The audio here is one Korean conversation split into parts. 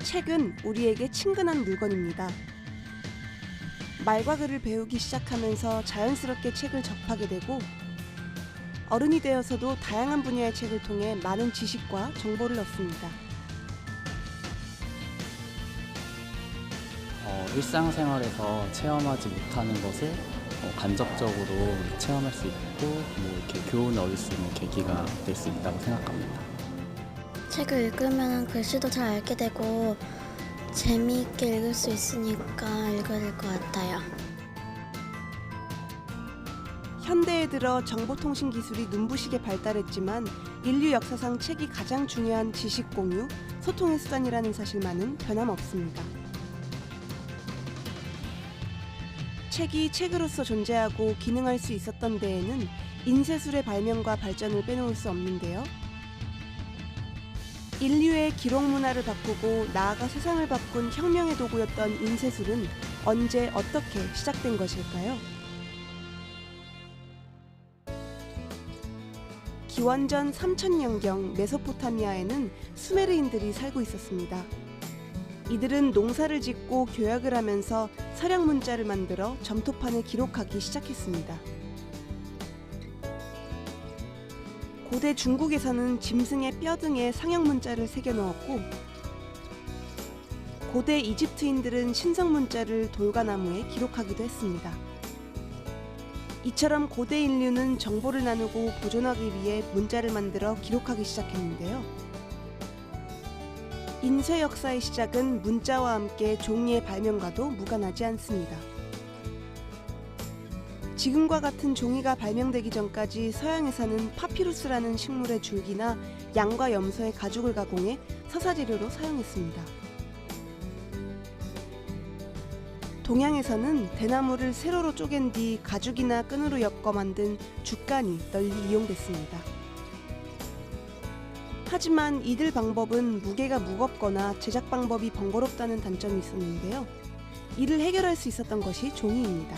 책은 우리에게 친근한 물건입니다. 말과 글을 배우기 시작하면서 자연스럽게 책을 접하게 되고 어른이 되어서도 다양한 분야의 책을 통해 많은 지식과 정보를 얻습니다. 일상생활에서 체험하지 못하는 것을 간접적으로 체험할 수 있고 이렇게 교훈을 얻을 수 있는 계기가 될 수 있다고 생각합니다. 책을 읽으면 글씨도 잘 알게 되고 재미있게 읽을 수 있으니까 읽어야 될 것 같아요. 현대에 들어 정보통신 기술이 눈부시게 발달했지만 인류 역사상 책이 가장 중요한 지식 공유, 소통의 수단이라는 사실만은 변함없습니다. 책이 책으로서 존재하고 기능할 수 있었던 데에는 인쇄술의 발명과 발전을 빼놓을 수 없는데요. 인류의 기록 문화를 바꾸고 나아가 세상을 바꾼 혁명의 도구였던 인쇄술은 언제 어떻게 시작된 것일까요? 기원전 3000년경 메소포타미아에는 수메르인들이 살고 있었습니다. 이들은 농사를 짓고 교역을 하면서 서양 문자를 만들어 점토판에 기록하기 시작했습니다. 고대 중국에서는 짐승의 뼈 등에 상형 문자를 새겨 넣었고 고대 이집트인들은 신성 문자를 돌과 나무에 기록하기도 했습니다. 이처럼 고대 인류는 정보를 나누고 보존하기 위해 문자를 만들어 기록하기 시작했는데요. 인쇄 역사의 시작은 문자와 함께 종이의 발명과도 무관하지 않습니다. 지금과 같은 종이가 발명되기 전까지 서양에서는 파피루스라는 식물의 줄기나 양과 염소의 가죽을 가공해 서사재료로 사용했습니다. 동양에서는 대나무를 세로로 쪼갠 뒤 가죽이나 끈으로 엮어 만든 죽간이 널리 이용됐습니다. 하지만 이들 방법은 무게가 무겁거나 제작 방법이 번거롭다는 단점이 있었는데요. 이를 해결할 수 있었던 것이 종이입니다.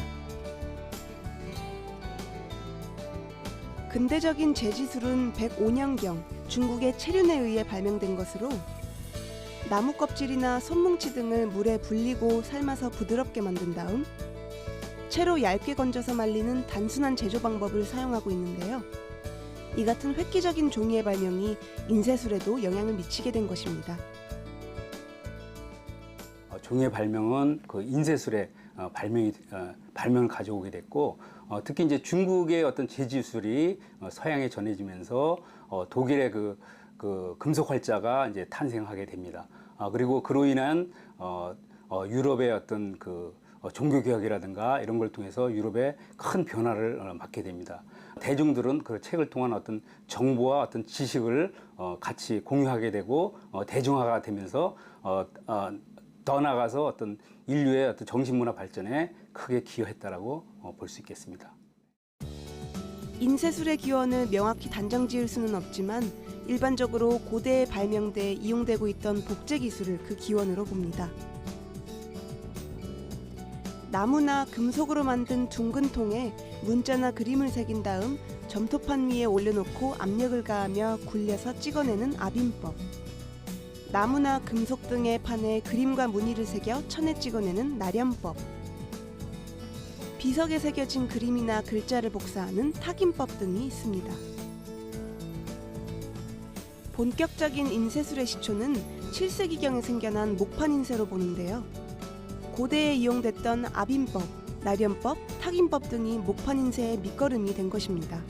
근대적인 재지술은 105년경 중국의 체륜에 의해 발명된 것으로 나무 껍질이나 손뭉치 등을 물에 불리고 삶아서 부드럽게 만든 다음 채로 얇게 건져서 말리는 단순한 제조 방법을 사용하고 있는데요. 이 같은 획기적인 종이의 발명이 인쇄술에도 영향을 미치게 된 것입니다. 종이의 발명은 그 인쇄술의 발명을 가져오게 됐고, 특히 이제 중국의 어떤 재지술이 서양에 전해지면서 독일의 그 금속 활자가 이제 탄생하게 됩니다. 그리고 그로 인한 유럽의 어떤 그 종교 개혁이라든가 이런 걸 통해서 유럽에 큰 변화를 맞게 됩니다. 대중들은 그 책을 통한 어떤 정보와 어떤 지식을 같이 공유하게 되고 대중화가 되면서 더 나아가서 어떤 인류의 어떤 정신문화 발전에 크게 기여했다라고 볼 수 있겠습니다. 인쇄술의 기원을 명확히 단정 지을 수는 없지만 일반적으로 고대에 발명돼 이용되고 있던 복제 기술을 그 기원으로 봅니다. 나무나 금속으로 만든 둥근 통에 문자나 그림을 새긴 다음 점토판 위에 올려놓고 압력을 가하며 굴려서 찍어내는 압인법. 나무나 금속 등의 판에 그림과 무늬를 새겨 천에 찍어내는 나련법. 비석에 새겨진 그림이나 글자를 복사하는 탁인법 등이 있습니다. 본격적인 인쇄술의 시초는 7세기경에 생겨난 목판 인쇄로 보는데요. 고대에 이용됐던 압인법, 나련법, 탁인법 등이 목판 인쇄의 밑거름이 된 것입니다.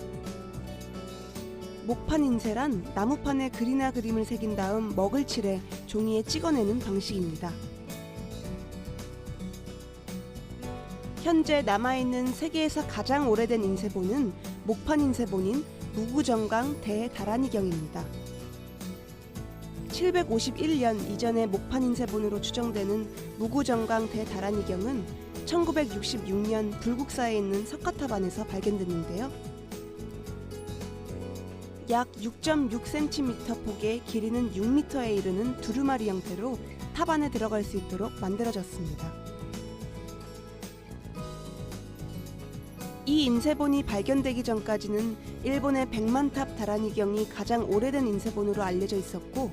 목판 인쇄란 나무판에 글이나 그림을 새긴 다음 먹을 칠해 종이에 찍어내는 방식입니다. 현재 남아있는 세계에서 가장 오래된 인쇄본은 목판 인쇄본인 무구정강 대다란이경입니다. 751년 이전의 목판 인쇄본으로 추정되는 무구정강 대다란이경은 1966년 불국사에 있는 석가탑안에서 발견됐는데요. 약 6.6cm 폭의 길이는 6m에 이르는 두루마리 형태로 탑 안에 들어갈 수 있도록 만들어졌습니다. 이 인쇄본이 발견되기 전까지는 일본의 백만탑 다란이경이 가장 오래된 인쇄본으로 알려져 있었고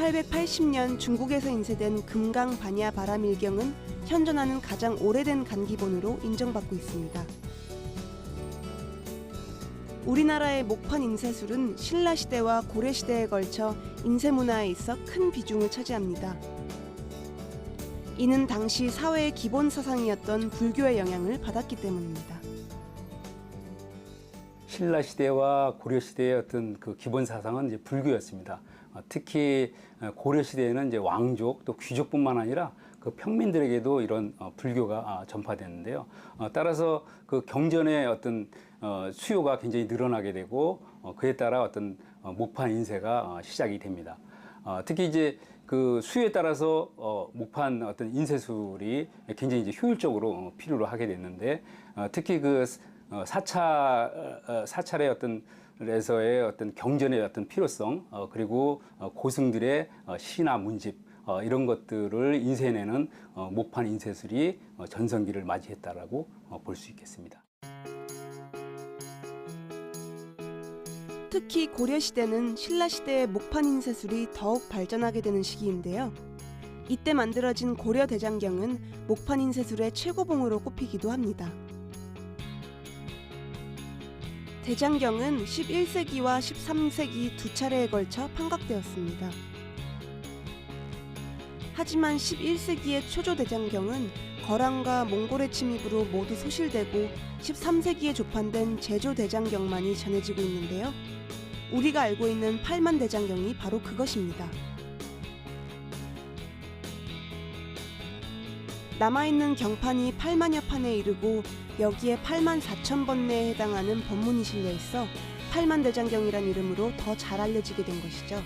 880년 중국에서 인쇄된 금강 반야 바라밀경은 현존하는 가장 오래된 간기본으로 인정받고 있습니다. 우리나라의 목판 인쇄술은 신라시대와 고려시대에 걸쳐 인쇄문화에 있어 큰 비중을 차지합니다. 이는 당시 사회의 기본 사상이었던 불교의 영향을 받았기 때문입니다. 신라 시대와 고려 시대의 어떤 그 기본 사상은 이제 불교였습니다. 특히 고려 시대에는 이제 왕족 또 귀족뿐만 아니라 그 평민들에게도 이런 불교가 전파됐는데요. 따라서 그 경전의 어떤 수요가 굉장히 늘어나게 되고 그에 따라 어떤 목판 인쇄가 시작이 됩니다. 특히 이제 그 수요에 따라서 목판 어떤 인쇄술이 굉장히 이제 효율적으로 필요로 하게 됐는데 특히 그 사찰의 어떤 에서의 어떤 경전의 어떤 필요성 그리고 고승들의 시나 문집 이런 것들을 인쇄해내는 목판 인쇄술이 전성기를 맞이했다라고 볼 수 있겠습니다. 특히 고려시대는 신라시대의 목판 인쇄술이 더욱 발전하게 되는 시기인데요. 이때 만들어진 고려대장경은 목판 인쇄술의 최고봉으로 꼽히기도 합니다. 대장경은 11세기와 13세기 두 차례에 걸쳐 판각되었습니다. 하지만 11세기의 초조대장경은 거란과 몽골의 침입으로 모두 소실되고 13세기에 조판된 제조대장경만이 전해지고 있는데요. 우리가 알고 있는 8만대장경이 바로 그것입니다. 남아있는 경판이 8만여 판에 이르고 여기에 8만 4천 번내에 해당하는 법문이 실려 있어 8만대장경이란 이름으로 더 잘 알려지게 된 것이죠.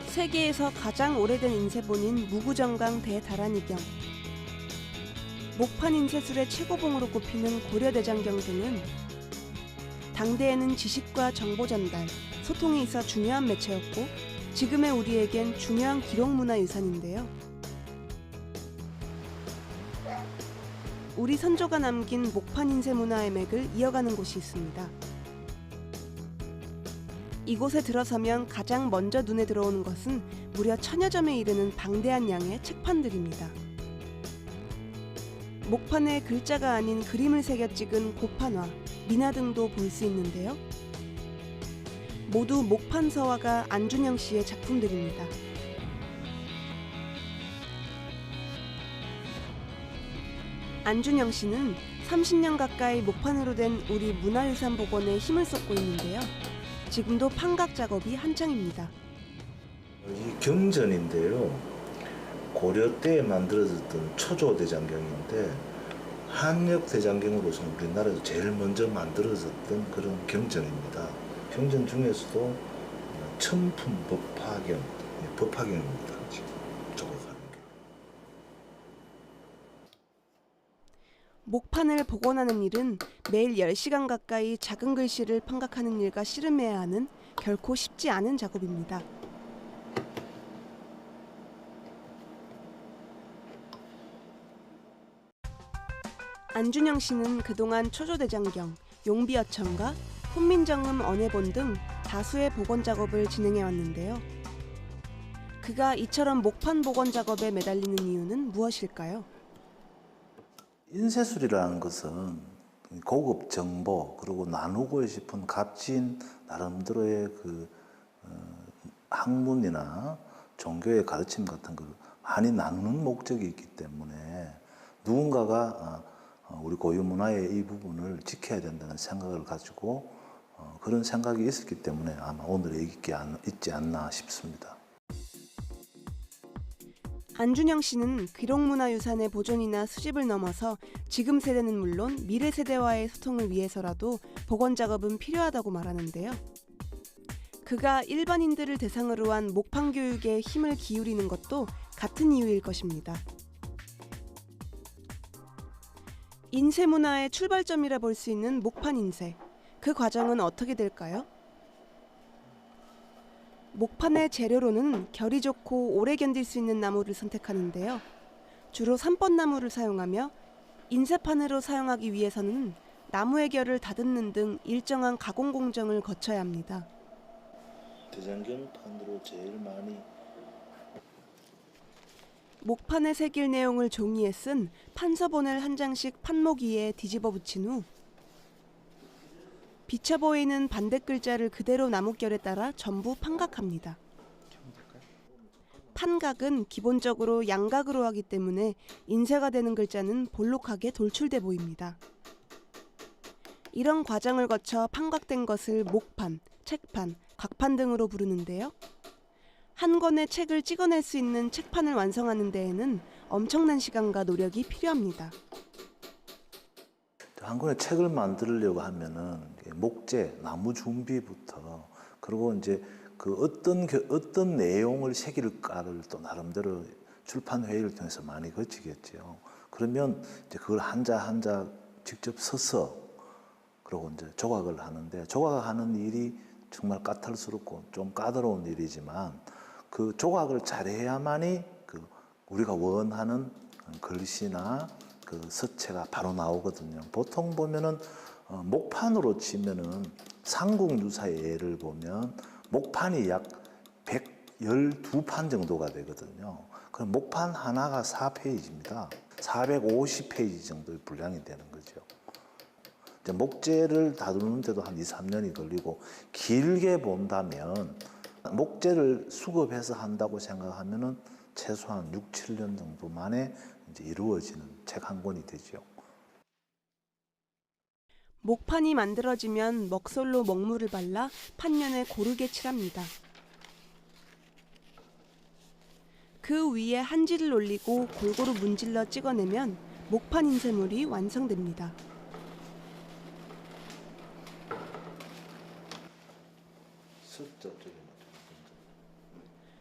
세계에서 가장 오래된 인쇄본인 무구정강 대다란이경, 목판 인쇄술의 최고봉으로 꼽히는 고려대장경 등은 당대에는 지식과 정보 전달, 소통에 있어 중요한 매체였고 지금의 우리에겐 중요한 기록문화유산인데요. 우리 선조가 남긴 목판 인쇄 문화의 맥을 이어가는 곳이 있습니다. 이곳에 들어서면 가장 먼저 눈에 들어오는 것은 무려 1000여 점에 이르는 방대한 양의 책판들입니다. 목판에 글자가 아닌 그림을 새겨 찍은 고판화, 미나 등도 볼 수 있는데요. 모두 목판서화가 안준영 씨의 작품들입니다. 안준영 씨는 30년 가까이 목판으로 된 우리 문화유산 복원에 힘을 쏟고 있는데요. 지금도 판각 작업이 한창입니다. 이 경전인데요. 고려 때에 만들어졌던 초조대장경인데 한역 대장경으로서는 우리나라에서 제일 먼저 만들어졌던 그런 경전입니다. 경전 중에서도 천품 법화경, 법화경입니다. 지금 작업하는 게. 목판을 복원하는 일은 매일 10시간 가까이 작은 글씨를 판각하는 일과 씨름해야 하는 결코 쉽지 않은 작업입니다. 안준영 씨는 그동안 초조대장경, 용비어천가, 훈민정음 언해본 등 다수의 복원 작업을 진행해 왔는데요. 그가 이처럼 목판 복원 작업에 매달리는 이유는 무엇일까요? 인쇄술이라는 것은 고급 정보 그리고 나누고 싶은 값진 나름대로의 그 학문이나 종교의 가르침 같은 걸 많이 나누는 목적이 있기 때문에 누군가가 우리 고유 문화의 이 부분을 지켜야 된다는 생각을 가지고 그런 생각이 있었기 때문에 아마 오늘에 있지 않나 싶습니다. 안준영 씨는 기록문화유산의 보존이나 수집을 넘어서 지금 세대는 물론 미래 세대와의 소통을 위해서라도 복원 작업은 필요하다고 말하는데요. 그가 일반인들을 대상으로 한 목판 교육에 힘을 기울이는 것도 같은 이유일 것입니다. 인쇄 문화의 출발점이라 볼 수 있는 목판 인쇄. 그 과정은 어떻게 될까요? 목판의 재료로는 결이 좋고 오래 견딜 수 있는 나무를 선택하는데요. 주로 3번 나무를 사용하며 인쇄판으로 사용하기 위해서는 나무의 결을 다듬는 등 일정한 가공 공정을 거쳐야 합니다. 대장경판으로 제일 많이 목판에 새길 내용을 종이에 쓴 판서본을 한 장씩 판목 위에 뒤집어 붙인 후 비쳐 보이는 반대 글자를 그대로 나뭇결에 따라 전부 판각합니다. 판각은 기본적으로 양각으로 하기 때문에 인쇄가 되는 글자는 볼록하게 돌출돼 보입니다. 이런 과정을 거쳐 판각된 것을 목판, 책판, 각판 등으로 부르는데요. 한 권의 책을 찍어낼 수 있는 책판을 완성하는 데에는 엄청난 시간과 노력이 필요합니다. 한 권의 책을 만들려고 하면은 목재, 나무 준비부터 그리고 이제 그 어떤 내용을 새길까를 또 나름대로 출판 회의를 통해서 많이 거치겠죠. 그러면 이제 그걸 한자 한자 직접 써서 그리고 이제 조각을 하는데 조각하는 일이 정말 까탈스럽고 좀 까다로운 일이지만 그 조각을 잘해야만이 그 우리가 원하는 글씨나 그 서체가 바로 나오거든요. 보통 보면은 목판으로 치면은 삼국유사의 예를 보면 목판이 약 112판 정도가 되거든요. 그럼 목판 하나가 4페이지입니다. 450페이지 정도의 분량이 되는 거죠. 이제 목재를 다루는데도 한 2, 3년이 걸리고 길게 본다면 목재를 수급해서 한다고 생각하면은 최소한 6, 7년 정도 만에 이제 이루어지는 책 한 권이 되죠. 목판이 만들어지면 먹솔로 먹물을 발라 판면에 고르게 칠합니다. 그 위에 한지를 올리고 골고루 문질러 찍어내면 목판 인쇄물이 완성됩니다.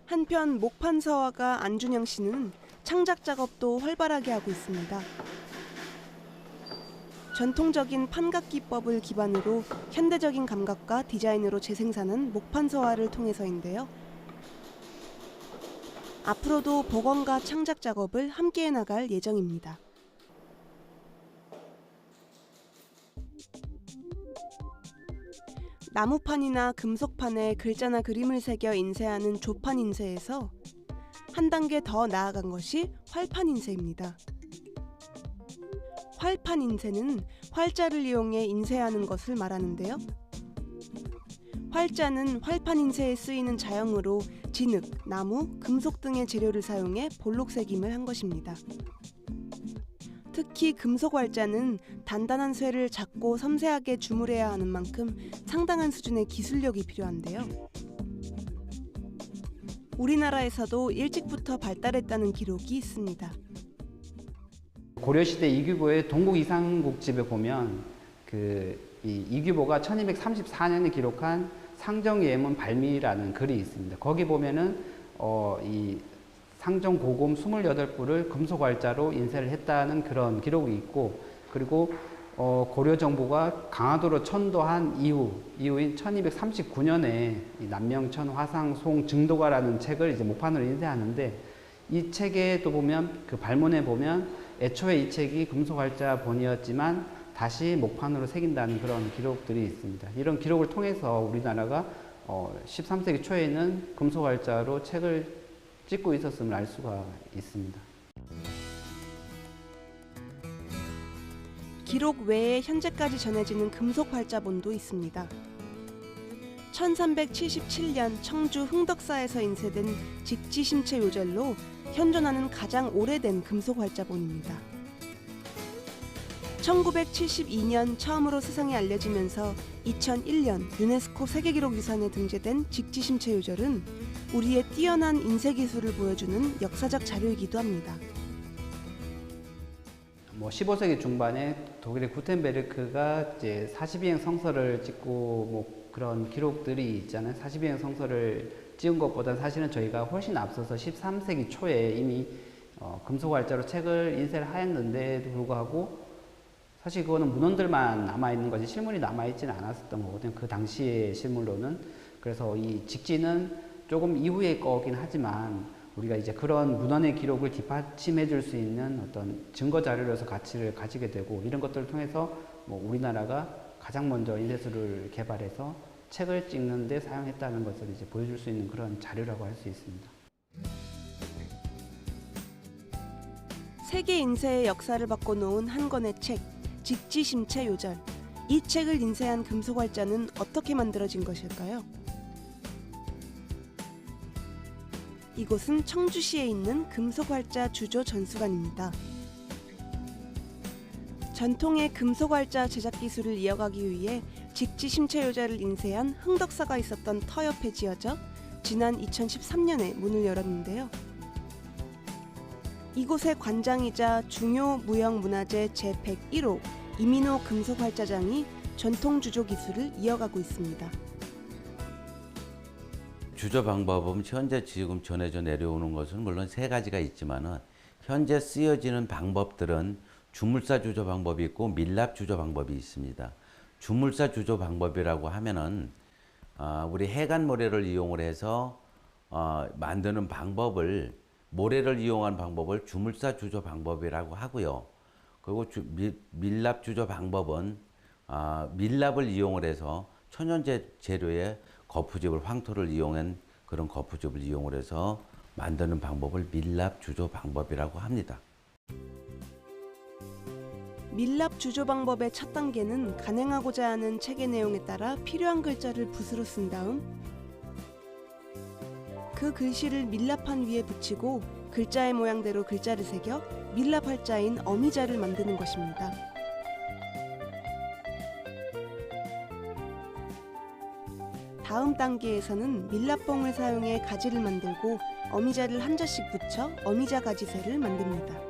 한편 목판 서화가 안준영 씨는 창작 작업도 활발하게 하고 있습니다. 전통적인 판각 기법을 기반으로 현대적인 감각과 디자인으로 재생산한 목판 서화를 통해서인데요. 앞으로도 복원과 창작 작업을 함께해 나갈 예정입니다. 나무판이나 금속판에 글자나 그림을 새겨 인쇄하는 조판 인쇄에서 한 단계 더 나아간 것이 활판 인쇄입니다. 활판 인쇄는 활자를 이용해 인쇄하는 것을 말하는데요. 활자는 활판 인쇄에 쓰이는 자형으로 진흙, 나무, 금속 등의 재료를 사용해 볼록새김을 한 것입니다. 특히 금속 활자는 단단한 쇠를 작고 섬세하게 주물해야 하는 만큼 상당한 수준의 기술력이 필요한데요. 우리나라에서도 일찍부터 발달했다는 기록이 있습니다. 고려시대 이규보의 동국이상국집에 보면 이규보가 1234년에 기록한 상정예문 발미라는 글이 있습니다. 거기 보면은 이 상정고금 28부를 금속활자로 인쇄를 했다는 그런 기록이 있고, 그리고 고려 정부가 강화도로 천도한 이후인 1239년에 남명천 화상송 증도가라는 책을 이제 목판으로 인쇄하는데, 이 책에도 보면 그 발문에 보면 애초에 이 책이 금속활자 본이었지만 다시 목판으로 새긴다는 그런 기록들이 있습니다. 이런 기록을 통해서 우리나라가 13세기 초에는 금속활자로 책을 찍고 있었음을 알 수가 있습니다. 기록 외에 현재까지 전해지는 금속활자본도 있습니다. 1377년 청주 흥덕사에서 인쇄된 직지심체 요절로 현존하는 가장 오래된 금속활자본입니다. 1972년 처음으로 세상에 알려지면서 2001년 유네스코 세계기록유산에 등재된 직지심체 요절은 우리의 뛰어난 인쇄 기술을 보여주는 역사적 자료이기도 합니다. 15세기 중반에 독일의 구텐베르크가 이제 42행 성서를 찍고 그런 기록들이 있잖아요. 42행 성서를 찍은 것보다 사실은 저희가 훨씬 앞서서 13세기 초에 이미 금속활자로 책을 인쇄를 하였는데도 불구하고 사실 그거는 문헌들만 남아있는 거지 실물이 남아있지는 않았었던 거거든요. 그 당시의 실물로는. 그래서 이 직지는 조금 이후의 거긴 하지만 우리가 이제 그런 문헌의 기록을 뒷받침해 줄 수 있는 어떤 증거 자료로서 가치를 가지게 되고, 이런 것들을 통해서 뭐 우리나라가 가장 먼저 인쇄술을 개발해서 책을 찍는 데 사용했다는 것을 이제 보여줄 수 있는 그런 자료라고 할 수 있습니다. 세계 인쇄의 역사를 바꿔놓은 한 권의 책, 직지심체 요절. 이 책을 인쇄한 금속활자는 어떻게 만들어진 것일까요? 이곳은 청주시에 있는 금속활자 주조 전수관입니다. 전통의 금속활자 제작 기술을 이어가기 위해 직지심체 요절을 인쇄한 흥덕사가 있었던 터 옆에 지어져 지난 2013년에 문을 열었는데요. 이곳의 관장이자 중요 무형문화재 제101호 이민호 금속활자장이 전통 주조 기술을 이어가고 있습니다. 주조 방법은 현재 지금 전해져 내려오는 것은 물론 세 가지가 있지만은 현재 쓰여지는 방법들은 주물사 주조 방법이 있고 밀랍 주조 방법이 있습니다. 주물사 주조 방법이라고 하면은 우리 해간 모래를 이용을 해서 만드는 방법을, 모래를 이용한 방법을 주물사 주조 방법이라고 하고요. 그리고 밀랍 주조 방법은 밀랍을 이용을 해서 천연제 재료에 거푸집을, 황토를 이용한 그런 거푸집을 이용을 해서 만드는 방법을 밀랍 주조 방법이라고 합니다. 밀랍 주조 방법의 첫 단계는 간행하고자 하는 책의 내용에 따라 필요한 글자를 붓으로 쓴 다음 그 글씨를 밀랍판 위에 붙이고 글자의 모양대로 글자를 새겨 밀랍 활자인 어미자를 만드는 것입니다. 다음 단계에서는 밀랍봉을 사용해 가지를 만들고 어미자를 한 자씩 붙여 어미자 가지새를 만듭니다.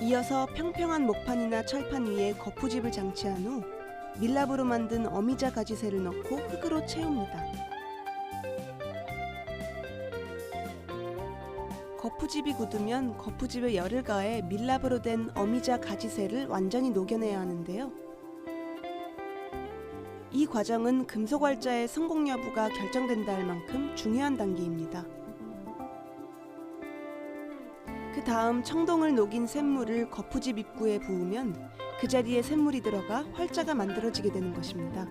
이어서 평평한 목판이나 철판 위에 거푸집을 장치한 후 밀랍으로 만든 어미자 가지새를 넣고 흙으로 채웁니다. 거푸집이 굳으면 거푸집에 열을 가해 밀랍으로 된 어미자 가지새를 완전히 녹여내야 하는데요. 이 과정은 금속활자의 성공 여부가 결정된다 할 만큼 중요한 단계입니다. 그 다음 청동을 녹인 샘물을 거푸집 입구에 부으면 그 자리에 샘물이 들어가 활자가 만들어지게 되는 것입니다.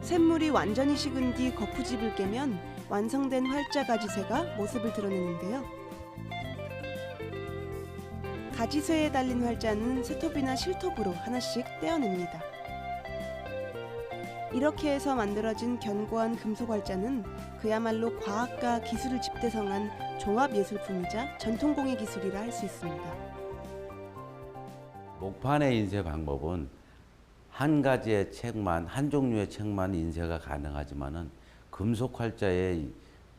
샘물이 완전히 식은 뒤 거푸집을 깨면 완성된 활자 가지새가 모습을 드러내는데요. 가지쇠에 달린 활자는 쇠톱이나 실톱으로 하나씩 떼어냅니다. 이렇게 해서 만들어진 견고한 금속활자는 그야말로 과학과 기술을 집대성한 종합예술품이자 전통공예 기술이라 할 수 있습니다. 목판의 인쇄 방법은 한 가지의 책만, 한 종류의 책만 인쇄가 가능하지만은 금속 활자의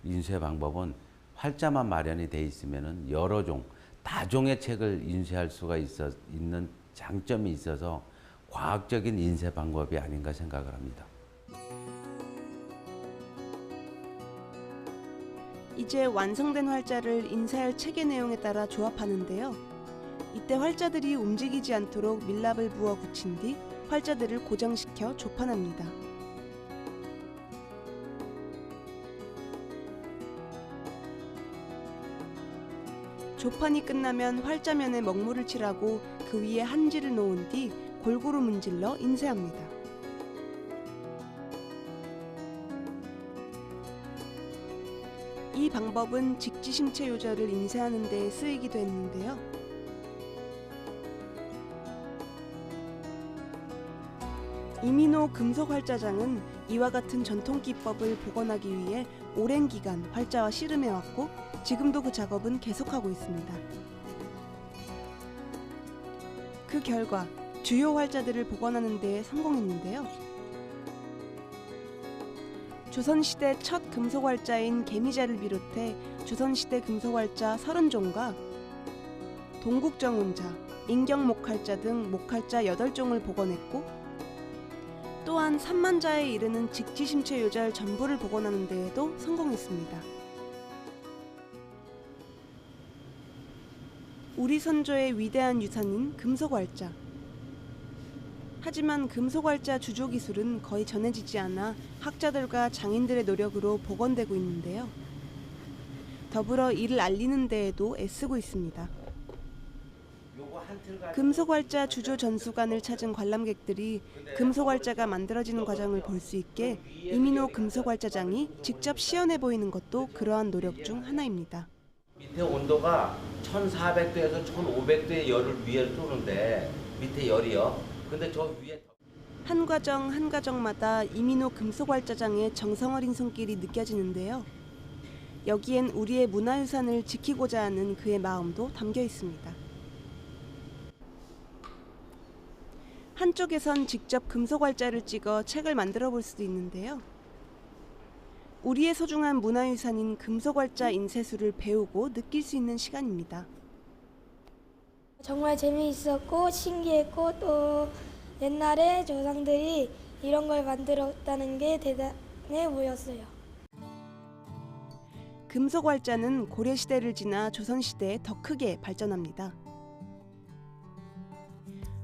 인쇄 방법은 활자만 마련이 돼 있으면은 여러 종, 다종의 책을 인쇄할 수가 있는 장점이 있어서 과학적인 인쇄 방법이 아닌가 생각을 합니다. 이제 완성된 활자를 인쇄할 책의 내용에 따라 조합하는데요. 이때 활자들이 움직이지 않도록 밀랍을 부어 붙인 뒤 활자들을 고정시켜 조판합니다. 조판이 끝나면 활자면에 먹물을 칠하고 그 위에 한지를 놓은 뒤 골고루 문질러 인쇄합니다. 이 방법은 직지심체 요절을 인쇄하는 데 쓰이기도 했는데요. 이민호 금속활자장은 이와 같은 전통 기법을 복원하기 위해 오랜 기간 활자와 씨름해왔고 지금도 그 작업은 계속하고 있습니다. 그 결과 주요 활자들을 복원하는 데 성공했는데요. 조선시대 첫 금속활자인 개미자를 비롯해 조선시대 금속활자 30종과 동국정운자, 인경목활자 등 목활자 8종을 복원했고 또한 3만 자에 이르는 직지심체 요절 전부를 복원하는 데에도 성공했습니다. 우리 선조의 위대한 유산인 금속활자. 하지만 금속활자 주조 기술은 거의 전해지지 않아 학자들과 장인들의 노력으로 복원되고 있는데요. 더불어 이를 알리는 데에도 애쓰고 있습니다. 금속활자 주조 전수관을 찾은 관람객들이 금속활자가 만들어지는 과정을 볼 수 있게 이민호 금속활자장이 직접 시연해 보이는 것도 그러한 노력 중 하나입니다. 밑에 온도가 1400도에서 1500도의 열을 위에 쏘는데 밑에 열이요. 근데 저 위에 한 과정 한 과정마다 이민호 금속활자장의 정성 어린 손길이 느껴지는데요. 여기엔 우리의 문화유산을 지키고자 하는 그의 마음도 담겨 있습니다. 한쪽에선 직접 금속활자를 찍어 책을 만들어 볼 수도 있는데요. 우리의 소중한 문화유산인 금속활자 인쇄술을 배우고 느낄 수 있는 시간입니다. 정말 재미있었고 신기했고 또 옛날에 조상들이 이런 걸 만들었다는 게 대단해 보였어요. 금속활자는 고려시대를 지나 조선시대에 더 크게 발전합니다.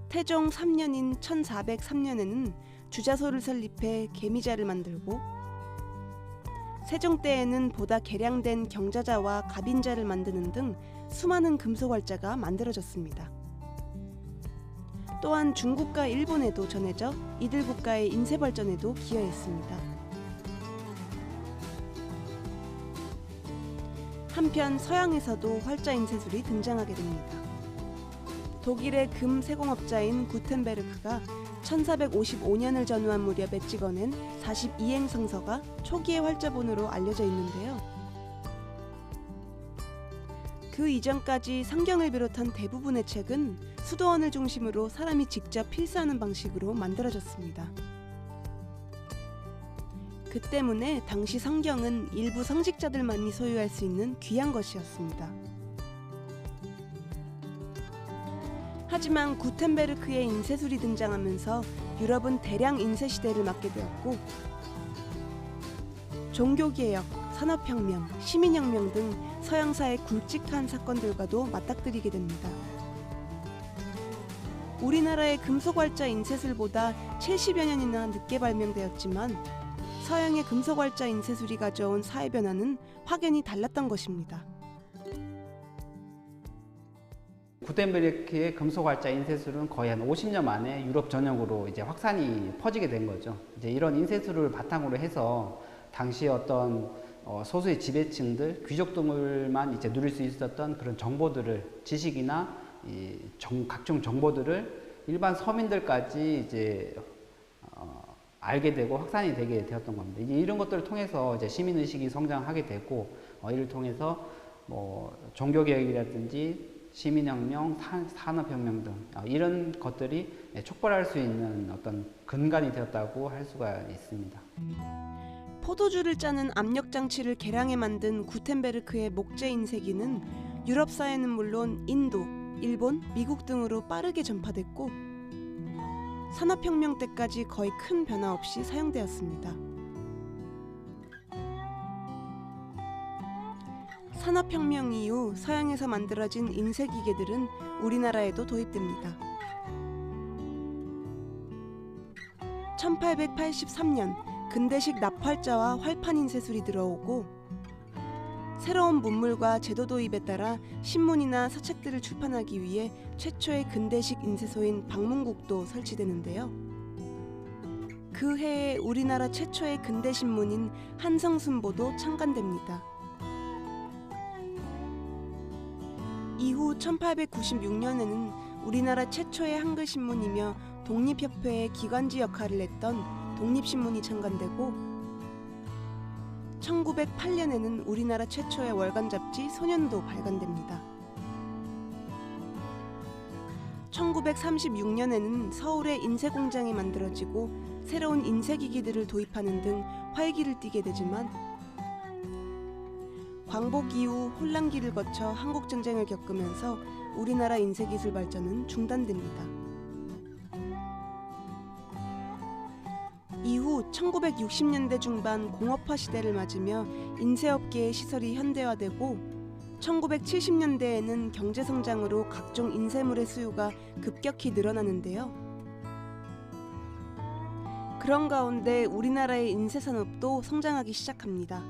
태종 3년인 1403년에는 주자소를 설립해 개미자를 만들고 세종 때에는 보다 개량된 경자자와 갑인자를 만드는 등 수많은 금속활자가 만들어졌습니다. 또한 중국과 일본에도 전해져 이들 국가의 인쇄 발전에도 기여했습니다. 한편 서양에서도 활자 인쇄술이 등장하게 됩니다. 독일의 금 세공업자인 구텐베르크가 1455년을 전후한 무렵에 찍어낸 42행 성서가 초기의 활자본으로 알려져 있는데요. 그 이전까지 성경을 비롯한 대부분의 책은 수도원을 중심으로 사람이 직접 필사하는 방식으로 만들어졌습니다. 그 때문에 당시 성경은 일부 성직자들만이 소유할 수 있는 귀한 것이었습니다. 하지만 구텐베르크의 인쇄술이 등장하면서 유럽은 대량 인쇄 시대를 맞게 되었고 종교개혁, 산업혁명, 시민혁명 등 서양사의 굵직한 사건들과도 맞닥뜨리게 됩니다. 우리나라의 금속활자 인쇄술보다 70여 년이나 늦게 발명되었지만 서양의 금속활자 인쇄술이 가져온 사회 변화는 확연히 달랐던 것입니다. 구텐베르크의 금속활자 인쇄술은 거의 한 50년 만에 유럽 전역으로 이제 확산이 퍼지게 된 거죠. 이제 이런 인쇄술을 바탕으로 해서 당시 어떤 소수의 지배층들, 귀족들만 이제 누릴 수 있었던 그런 정보들을 지식이나 각종 정보들을 일반 서민들까지 이제 알게 되고 확산이 되게 되었던 겁니다. 이제 이런 것들을 통해서 이제 시민 의식이 성장하게 되고 이를 통해서 뭐 종교 개혁이라든지 시민혁명, 산업혁명 등 이런 것들이 촉발할 수 있는 어떤 근간이 되었다고 할 수가 있습니다. 포도주를 짜는 압력 장치를 개량해 만든 구텐베르크의 목재 인쇄기는 유럽 사회는 물론 인도, 일본, 미국 등으로 빠르게 전파됐고 산업혁명 때까지 거의 큰 변화 없이 사용되었습니다. 산업혁명 이후 서양에서 만들어진 인쇄기계들은 우리나라에도 도입됩니다. 1883년 근대식 납활자와 활판 인쇄술이 들어오고 새로운 문물과 제도 도입에 따라 신문이나 서책들을 출판하기 위해 최초의 근대식 인쇄소인 방문국도 설치되는데요. 그 해에 우리나라 최초의 근대신문인 한성순보도 창간됩니다. 이후 1896년에는 우리나라 최초의 한글신문이며 독립협회의 기관지 역할을 했던 독립신문이 창간되고 1908년에는 우리나라 최초의 월간 잡지 소년도 발간됩니다. 1936년에는 서울에 인쇄공장이 만들어지고 새로운 인쇄기기들을 도입하는 등 활기를 띠게 되지만 광복 이후 혼란기를 거쳐 한국전쟁을 겪으면서 우리나라 인쇄기술 발전은 중단됩니다. 이후 1960년대 중반 공업화 시대를 맞으며 인쇄업계의 시설이 현대화되고 1970년대에는 경제성장으로 각종 인쇄물의 수요가 급격히 늘어나는데요. 그런 가운데 우리나라의 인쇄 산업도 성장하기 시작합니다.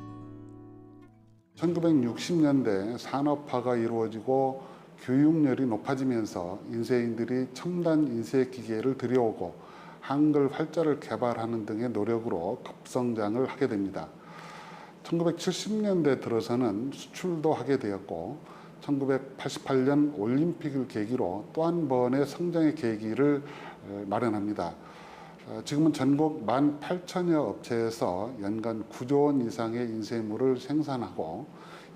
1960년대 산업화가 이루어지고 교육열이 높아지면서 인쇄인들이 첨단 인쇄 기계를 들여오고 한글 활자를 개발하는 등의 노력으로 급성장을 하게 됩니다. 1970년대 들어서는 수출도 하게 되었고 1988년 올림픽을 계기로 또 한 번의 성장의 계기를 마련합니다. 지금은 전국 18,000여 업체에서 연간 9조 원 이상의 인쇄물을 생산하고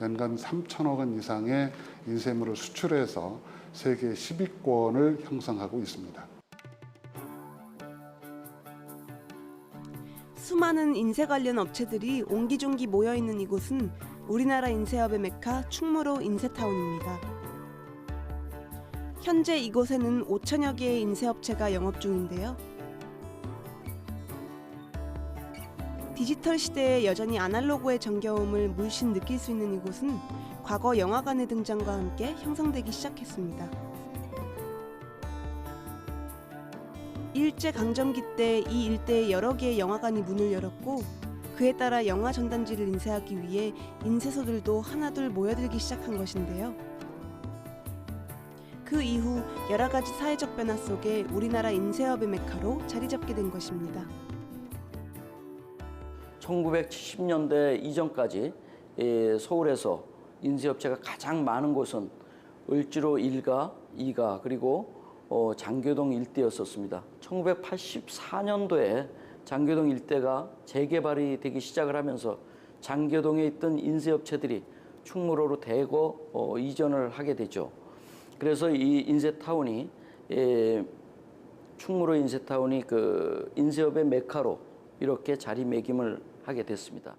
연간 3천억 원 이상의 인쇄물을 수출해서 세계 10위권을 형성하고 있습니다. 수많은 인쇄 관련 업체들이 옹기종기 모여있는 이곳은 우리나라 인쇄업의 메카 충무로 인쇄타운입니다. 현재 이곳에는 5천여 개의 인쇄업체가 영업 중인데요. 디지털 시대에 여전히 아날로그의 정겨움을 물씬 느낄 수 있는 이곳은 과거 영화관의 등장과 함께 형성되기 시작했습니다. 일제강점기 때 이 일대에 여러 개의 영화관이 문을 열었고 그에 따라 영화 전단지를 인쇄하기 위해 인쇄소들도 하나둘 모여들기 시작한 것인데요. 그 이후 여러 가지 사회적 변화 속에 우리나라 인쇄업의 메카로 자리 잡게 된 것입니다. 1970년대 이전까지 서울에서 인쇄업체가 가장 많은 곳은 을지로 1가, 2가 그리고 장교동 일대였었습니다. 1984년도에 장교동 일대가 재개발이 되기 시작을 하면서 장교동에 있던 인쇄업체들이 충무로로 대거 이전을 하게 되죠. 그래서 이 인쇄타운이 충무로 인쇄타운이 그 인쇄업의 메카로 이렇게 자리매김을 하게 됐습니다.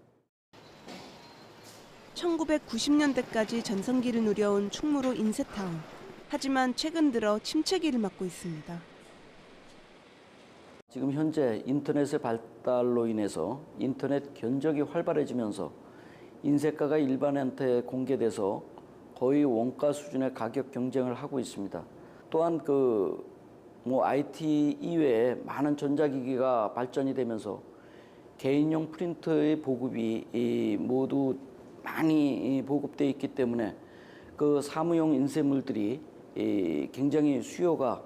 1990년대까지 전성기를 누려온 충무로 인쇄타운. 하지만 최근 들어 침체기를 맞고 있습니다. 지금 현재 인터넷의 발달로 인해서 인터넷 견적이 활발해지면서 인쇄가가 일반한테 공개돼서 거의 원가 수준의 가격 경쟁을 하고 있습니다. 또한 IT 이외에 많은 전자기기가 발전이 되면서 개인용 프린터의 보급이 모두 많이 보급되어 있기 때문에 그 사무용 인쇄물들이 굉장히 수요가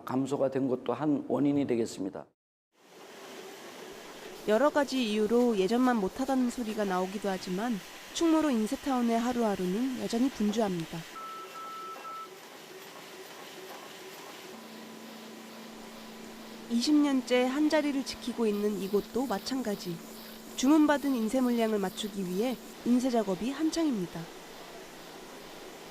감소가 된 것도 한 원인이 되겠습니다. 여러 가지 이유로 예전만 못하다는 소리가 나오기도 하지만 충무로 인쇄타운의 하루하루는 여전히 분주합니다. (20년째) 한자리를 지키고 있는 이곳도 마찬가지. 주문받은 인쇄 물량을 맞추기 위해 인쇄 작업이 한창입니다.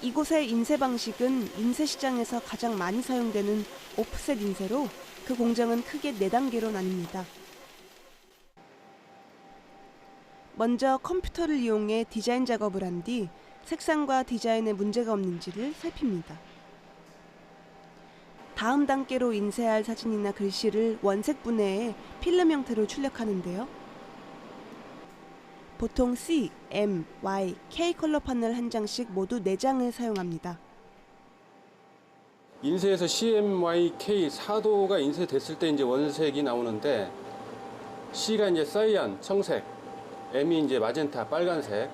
이곳의 인쇄 방식은 인쇄 시장에서 가장 많이 사용되는 오프셋 인쇄로 그 공정은 크게 4단계로 나뉩니다. 먼저 컴퓨터를 이용해 디자인 작업을 한 뒤 색상과 디자인에 문제가 없는지를 살핍니다. 다음 단계로 인쇄할 사진이나 글씨를 원색 분해해 필름 형태로 출력하는데요. 보통 C, M, Y, K 컬러 판넬 한 장씩 모두 4장을 사용합니다. 인쇄에서 C, M, Y, K 4도가 인쇄됐을 때 이제 원색이 나오는데 C가 이제 사이안, 청색, M이 이제 마젠타, 빨간색,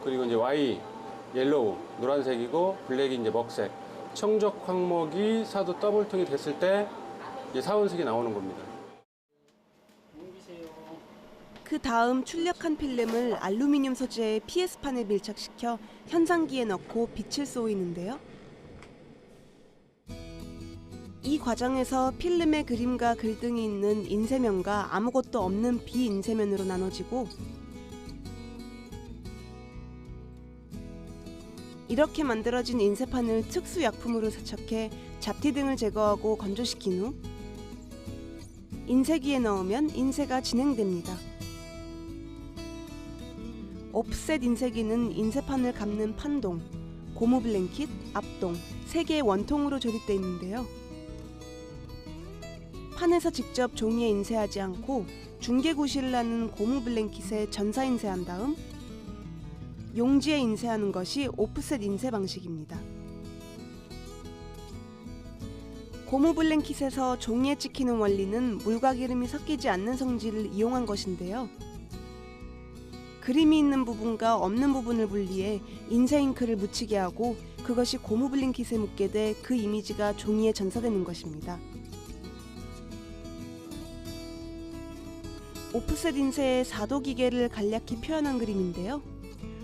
그리고 이제 Y, 옐로우, 노란색이고 블랙이 이제 먹색. 청적 항목이 4도 더블톤이 됐을 때 이제 사원색이 나오는 겁니다. 그 다음 출력한 필름을 알루미늄 소재의 PS판에 밀착시켜 현상기에 넣고 빛을 쏘이는데요. 이 과정에서 필름의 그림과 글등이 있는 인쇄면과 아무것도 없는 비인쇄면으로 나눠지고 이렇게 만들어진 인쇄판을 특수 약품으로 세척해 잡티 등을 제거하고 건조시킨 후 인쇄기에 넣으면 인쇄가 진행됩니다. 오프셋 인쇄기는 인쇄판을 감는 판동, 고무 블랭킷, 앞동 3개의 원통으로 조립되어 있는데요. 판에서 직접 종이에 인쇄하지 않고 중개 구실을 하는 고무 블랭킷에 전사 인쇄한 다음 용지에 인쇄하는 것이 오프셋 인쇄 방식입니다. 고무 블랭킷에서 종이에 찍히는 원리는 물과 기름이 섞이지 않는 성질을 이용한 것인데요. 그림이 있는 부분과 없는 부분을 분리해 인쇄 잉크를 묻히게 하고 그것이 고무 블랭킷에 묻게 돼 그 이미지가 종이에 전사되는 것입니다. 오프셋 인쇄의 4도 기계를 간략히 표현한 그림인데요.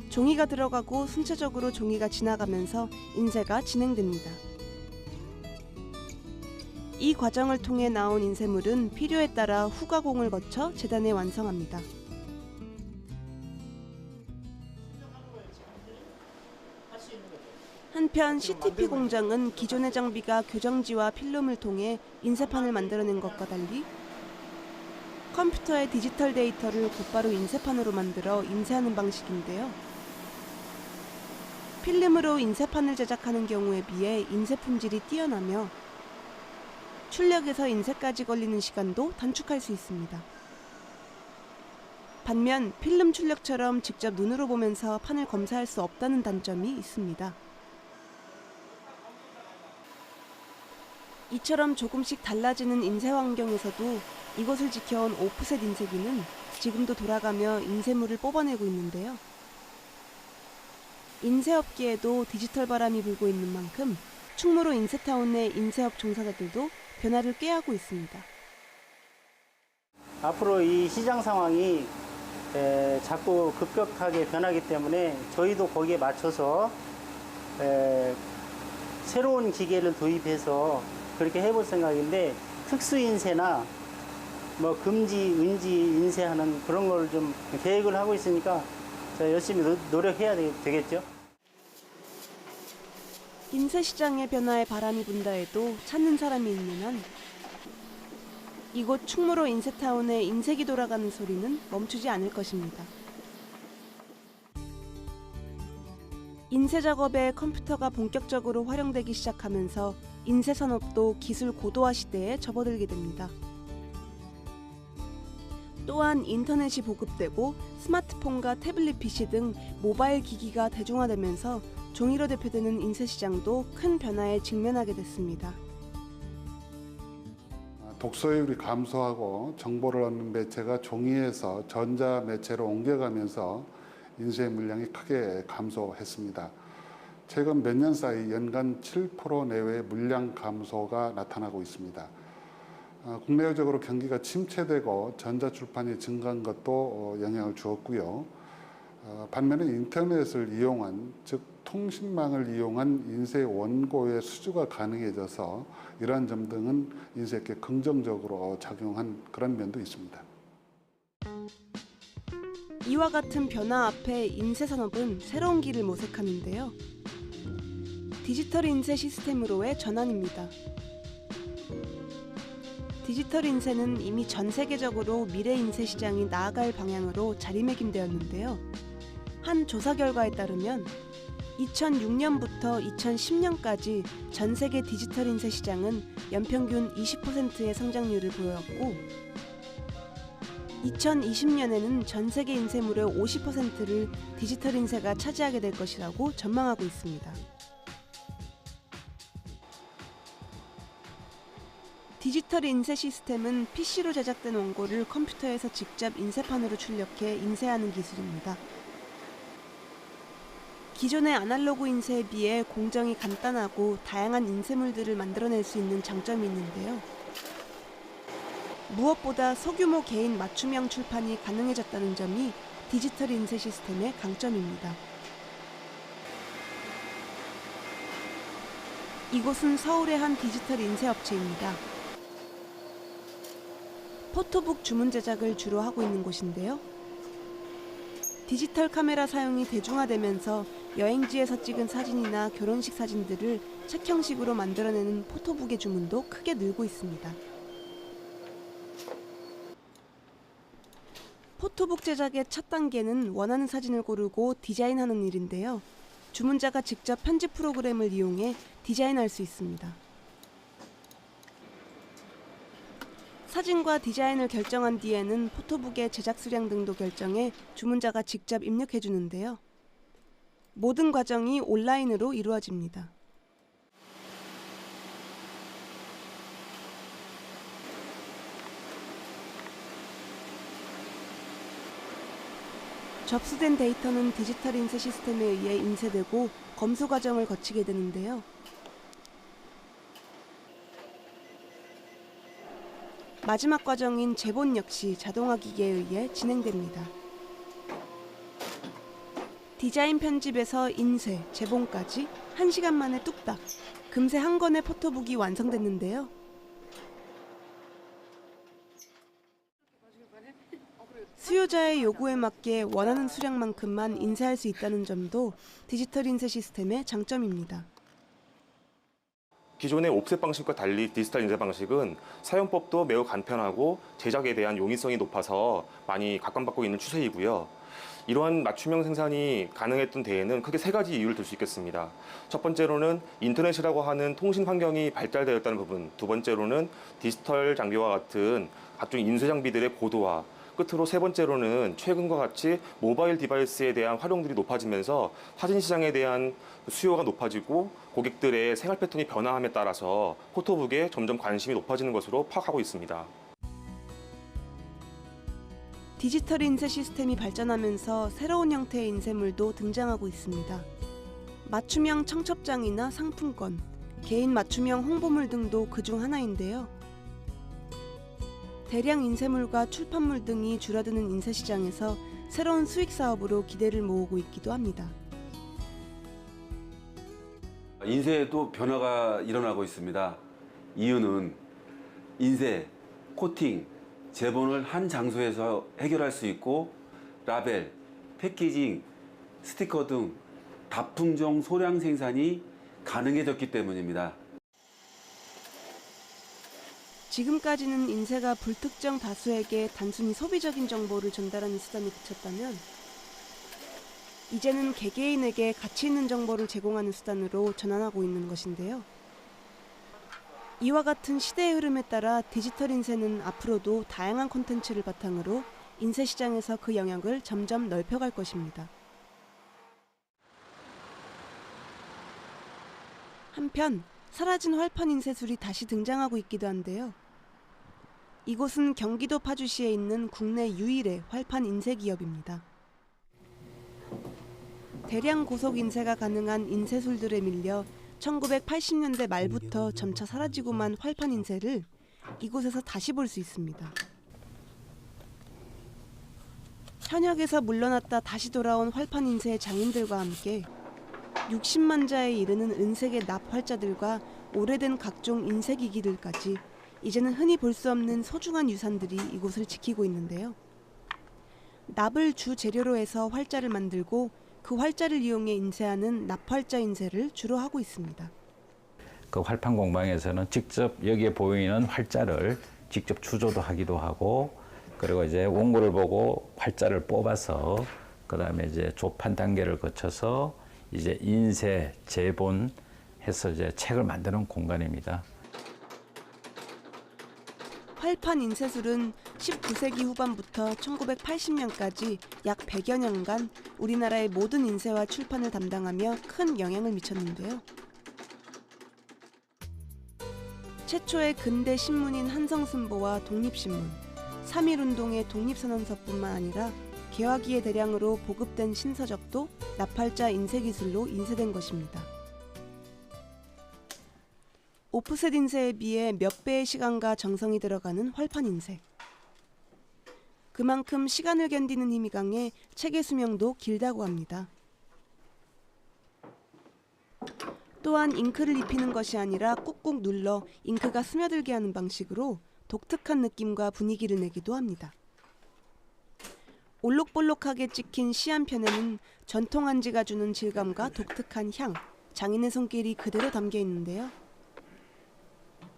종이가 들어가고 순차적으로 종이가 지나가면서 인쇄가 진행됩니다. 이 과정을 통해 나온 인쇄물은 필요에 따라 후가공을 거쳐 재단에 완성합니다. 한편 CTP 공장은 기존의 장비가 교정지와 필름을 통해 인쇄판을 만들어낸 것과 달리 컴퓨터의 디지털 데이터를 곧바로 인쇄판으로 만들어 인쇄하는 방식인데요. 필름으로 인쇄판을 제작하는 경우에 비해 인쇄 품질이 뛰어나며 출력에서 인쇄까지 걸리는 시간도 단축할 수 있습니다. 반면 필름 출력처럼 직접 눈으로 보면서 판을 검사할 수 없다는 단점이 있습니다. 이처럼 조금씩 달라지는 인쇄 환경에서도 이것을 지켜온 오프셋 인쇄기는 지금도 돌아가며 인쇄물을 뽑아내고 있는데요. 인쇄업계에도 디지털 바람이 불고 있는 만큼 충무로 인쇄타운 내 인쇄업 종사자들도 변화를 꾀하고 있습니다. 앞으로 이 시장 상황이 자꾸 급격하게 변하기 때문에 저희도 거기에 맞춰서 새로운 기계를 도입해서 그렇게 해볼 생각인데 특수 인쇄나 뭐 금지, 은지 인쇄하는 그런 걸 좀 계획을 하고 있으니까 열심히 노력해야 되겠죠. 인쇄 시장의 변화에 바람이 분다 해도 찾는 사람이 있는 한 이곳 충무로 인쇄타운의 인쇄기 돌아가는 소리는 멈추지 않을 것입니다. 인쇄 작업에 컴퓨터가 본격적으로 활용되기 시작하면서 인쇄 산업도 기술 고도화 시대에 접어들게 됩니다. 또한 인터넷이 보급되고 스마트폰과 태블릿 PC 등 모바일 기기가 대중화되면서 종이로 대표되는 인쇄 시장도 큰 변화에 직면하게 됐습니다. 독서율이 감소하고 정보를 얻는 매체가 종이에서 전자 매체로 옮겨가면서 인쇄 물량이 크게 감소했습니다. 최근 몇 년 사이 연간 7% 내외의 물량 감소가 나타나고 있습니다. 국내적으로 경기가 침체되고 전자출판이 증가한 것도 영향을 주었고요. 반면에 인터넷을 이용한, 즉 통신망을 이용한 인쇄 원고의 수주가 가능해져서 이러한 점 등은 인쇄에 긍정적으로 작용한 그런 면도 있습니다. 이와 같은 변화 앞에 인쇄 산업은 새로운 길을 모색하는데요. 디지털 인쇄 시스템으로의 전환입니다. 디지털 인쇄는 이미 전 세계적으로 미래 인쇄 시장이 나아갈 방향으로 자리매김되었는데요. 한 조사 결과에 따르면 2006년부터 2010년까지 전 세계 디지털 인쇄 시장은 연평균 20%의 성장률을 보였고 2020년에는 전 세계 인쇄물의 50%를 디지털 인쇄가 차지하게 될 것이라고 전망하고 있습니다. 디지털 인쇄 시스템은 PC로 제작된 원고를 컴퓨터에서 직접 인쇄판으로 출력해 인쇄하는 기술입니다. 기존의 아날로그 인쇄에 비해 공정이 간단하고 다양한 인쇄물들을 만들어낼 수 있는 장점이 있는데요. 무엇보다 소규모 개인 맞춤형 출판이 가능해졌다는 점이 디지털 인쇄 시스템의 강점입니다. 이곳은 서울의 한 디지털 인쇄 업체입니다. 포토북 주문 제작을 주로 하고 있는 곳인데요. 디지털 카메라 사용이 대중화되면서 여행지에서 찍은 사진이나 결혼식 사진들을 책 형식으로 만들어내는 포토북의 주문도 크게 늘고 있습니다. 포토북 제작의 첫 단계는 원하는 사진을 고르고 디자인하는 일인데요. 주문자가 직접 편집 프로그램을 이용해 디자인할 수 있습니다. 사진과 디자인을 결정한 뒤에는 포토북의 제작 수량 등도 결정해 주문자가 직접 입력해 주는데요. 모든 과정이 온라인으로 이루어집니다. 접수된 데이터는 디지털 인쇄 시스템에 의해 인쇄되고 검수 과정을 거치게 되는데요. 마지막 과정인 재본 역시 자동화 기계에 의해 진행됩니다. 디자인 편집에서 인쇄, 재본까지 1시간 만에 뚝딱, 금세 한 건의 포토북이 완성됐는데요. 수요자의 요구에 맞게 원하는 수량만큼만 인쇄할 수 있다는 점도 디지털 인쇄 시스템의 장점입니다. 기존의 옵셋 방식과 달리 디지털 인쇄 방식은 사용법도 매우 간편하고 제작에 대한 용이성이 높아서 많이 각광받고 있는 추세이고요. 이러한 맞춤형 생산이 가능했던 데에는 크게 3가지 이유를 들 수 있겠습니다. 첫 번째로는 인터넷이라고 하는 통신 환경이 발달되었다는 부분, 두 번째로는 디지털 장비와 같은 각종 인쇄 장비들의 고도화, 끝으로 3번째로는 최근과 같이 모바일 디바이스에 대한 활용들이 높아지면서 사진 시장에 대한 수요가 높아지고 고객들의 생활 패턴이 변화함에 따라서 포토북에 점점 관심이 높아지는 것으로 파악하고 있습니다. 디지털 인쇄 시스템이 발전하면서 새로운 형태의 인쇄물도 등장하고 있습니다. 맞춤형 청첩장이나 상품권, 개인 맞춤형 홍보물 등도 그중 하나인데요. 대량 인쇄물과 출판물 등이 줄어드는 인쇄 시장에서 새로운 수익 사업으로 기대를 모으고 있기도 합니다. 인쇄에도 변화가 일어나고 있습니다. 이유는 인쇄, 코팅, 재본을 한 장소에서 해결할 수 있고 라벨, 패키징, 스티커 등 다품종 소량 생산이 가능해졌기 때문입니다. 지금까지는 인쇄가 불특정 다수에게 단순히 소비적인 정보를 전달하는 수단에 그쳤다면 이제는 개개인에게 가치 있는 정보를 제공하는 수단으로 전환하고 있는 것인데요. 이와 같은 시대의 흐름에 따라 디지털 인쇄는 앞으로도 다양한 콘텐츠를 바탕으로 인쇄 시장에서 그 영역을 점점 넓혀갈 것입니다. 한편 사라진 활판 인쇄술이 다시 등장하고 있기도 한데요. 이곳은 경기도 파주시에 있는 국내 유일의 활판 인쇄 기업입니다. 대량 고속 인쇄가 가능한 인쇄술들에 밀려 1980년대 말부터 점차 사라지고만 활판 인쇄를 이곳에서 다시 볼 수 있습니다. 현역에서 물러났다 다시 돌아온 활판 인쇄의 장인들과 함께 60만 자에 이르는 은색의 납활자들과 오래된 각종 인쇄기기들까지 이제는 흔히 볼 수 없는 소중한 유산들이 이곳을 지키고 있는데요. 납을 주 재료로 해서 활자를 만들고 그 활자를 이용해 인쇄하는 납활자 인쇄를 주로 하고 있습니다. 그 활판 공방에서는 직접 여기에 보이는 활자를 직접 추조도 하기도 하고, 그리고 이제 원고를 보고 활자를 뽑아서 그다음에 이제 조판 단계를 거쳐서 이제 인쇄, 재본해서 이제 책을 만드는 공간입니다. 활판 인쇄술은 19세기 후반부터 1980년까지 약 100여 년간 우리나라의 모든 인쇄와 출판을 담당하며 큰 영향을 미쳤는데요. 최초의 근대 신문인 한성순보와 독립신문, 3.1운동의 독립선언서뿐만 아니라 개화기에 대량으로 보급된 신서적도 납활자 인쇄기술로 인쇄된 것입니다. 오프셋 인쇄에 비해 몇 배의 시간과 정성이 들어가는 활판 인쇄. 그만큼 시간을 견디는 힘이 강해 책의 수명도 길다고 합니다. 또한 잉크를 입히는 것이 아니라 꾹꾹 눌러 잉크가 스며들게 하는 방식으로 독특한 느낌과 분위기를 내기도 합니다. 올록볼록하게 찍힌 시 한 편에는 전통 한지가 주는 질감과 독특한 향, 장인의 손길이 그대로 담겨 있는데요.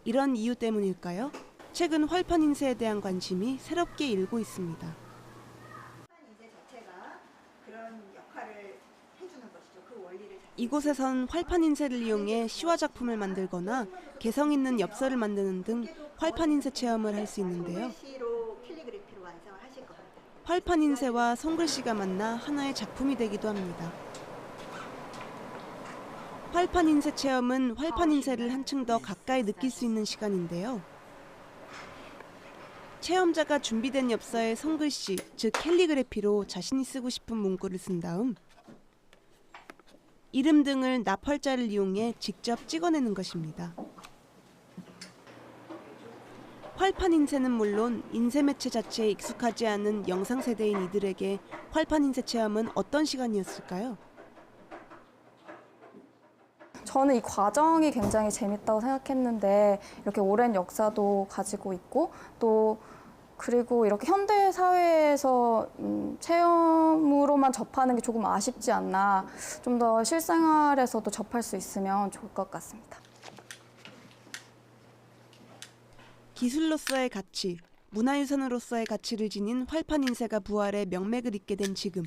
이런 이유 때문일까요? 최근 활판 인쇄에 대한 관심이 새롭게 일고 있습니다. 인쇄 자체가 그런 역할을 해주는 것이죠. 그 원리를. 이곳에선 활판 인쇄를 이용해 시화 작품을 만들거나 개성 있는 엽서를 만드는 등 활판 인쇄 체험을 할 수 있는데요. 캘리그래피로 완성을 하실 겁니다. 활판 인쇄와 손글씨가 만나 하나의 작품이 되기도 합니다. 활판 인쇄 체험은 활판 인쇄를 한층 더 가까이 느낄 수 있는 시간인데요. 체험자가 준비된 엽서에 손글씨, 즉 캘리그래피로 자신이 쓰고 싶은 문구를 쓴 다음 이름 등을 납활자를 이용해 직접 찍어내는 것입니다. 활판 인쇄는 물론 인쇄 매체 자체에 익숙하지 않은 영상 세대인 이들에게 활판 인쇄 체험은 어떤 시간이었을까요? 저는 이 과정이 굉장히 재밌다고 생각했는데 이렇게 오랜 역사도 가지고 있고 또 그리고 이렇게 현대 사회에서 체험으로만 접하는 게 조금 아쉽지 않나, 좀 더 실생활에서도 접할 수 있으면 좋을 것 같습니다. 기술로서의 가치, 문화유산으로서의 가치를 지닌 활판 인쇄가 부활해 명맥을 잇게 된 지금.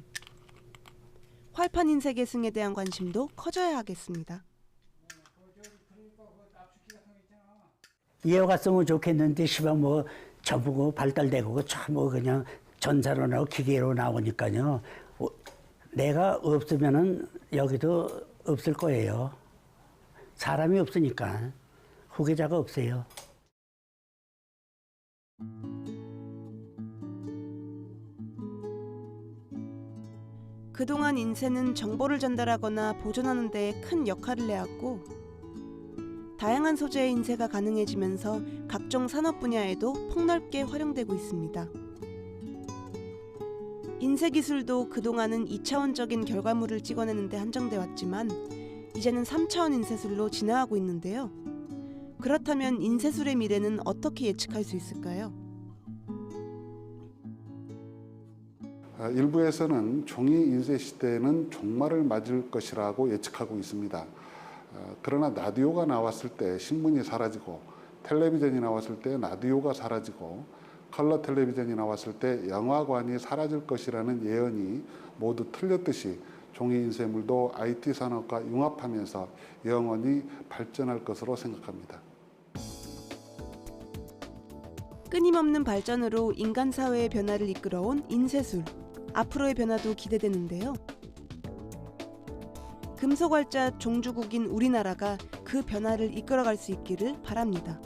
활판 인쇄 계승에 대한 관심도 커져야 하겠습니다. 이어갔으면 좋겠는데 시방 뭐 전부 발달되고 뭐 그냥 전사로 나오고 기계로 나오니까요. 내가 없으면은 여기도 없을 거예요. 사람이 없으니까 후계자가 없어요. 그동안 인쇄는 정보를 전달하거나 보존하는 데 큰 역할을 해왔고 다양한 소재의 인쇄가 가능해지면서 각종 산업 분야에도 폭넓게 활용되고 있습니다. 인쇄 기술도 그동안은 2차원적인 결과물을 찍어내는 데 한정돼 왔지만 이제는 3차원 인쇄술로 진화하고 있는데요. 그렇다면 인쇄술의 미래는 어떻게 예측할 수 있을까요? 일부에서는 종이 인쇄 시대에는 종말을 맞을 것이라고 예측하고 있습니다. 그러나 라디오가 나왔을 때 신문이 사라지고 텔레비전이 나왔을 때 라디오가 사라지고 컬러 텔레비전이 나왔을 때 영화관이 사라질 것이라는 예언이 모두 틀렸듯이 종이 인쇄물도 IT 산업과 융합하면서 영원히 발전할 것으로 생각합니다. 끊임없는 발전으로 인간 사회의 변화를 이끌어온 인쇄술. 앞으로의 변화도 기대되는데요. 금속활자 종주국인 우리나라가 그 변화를 이끌어갈 수 있기를 바랍니다.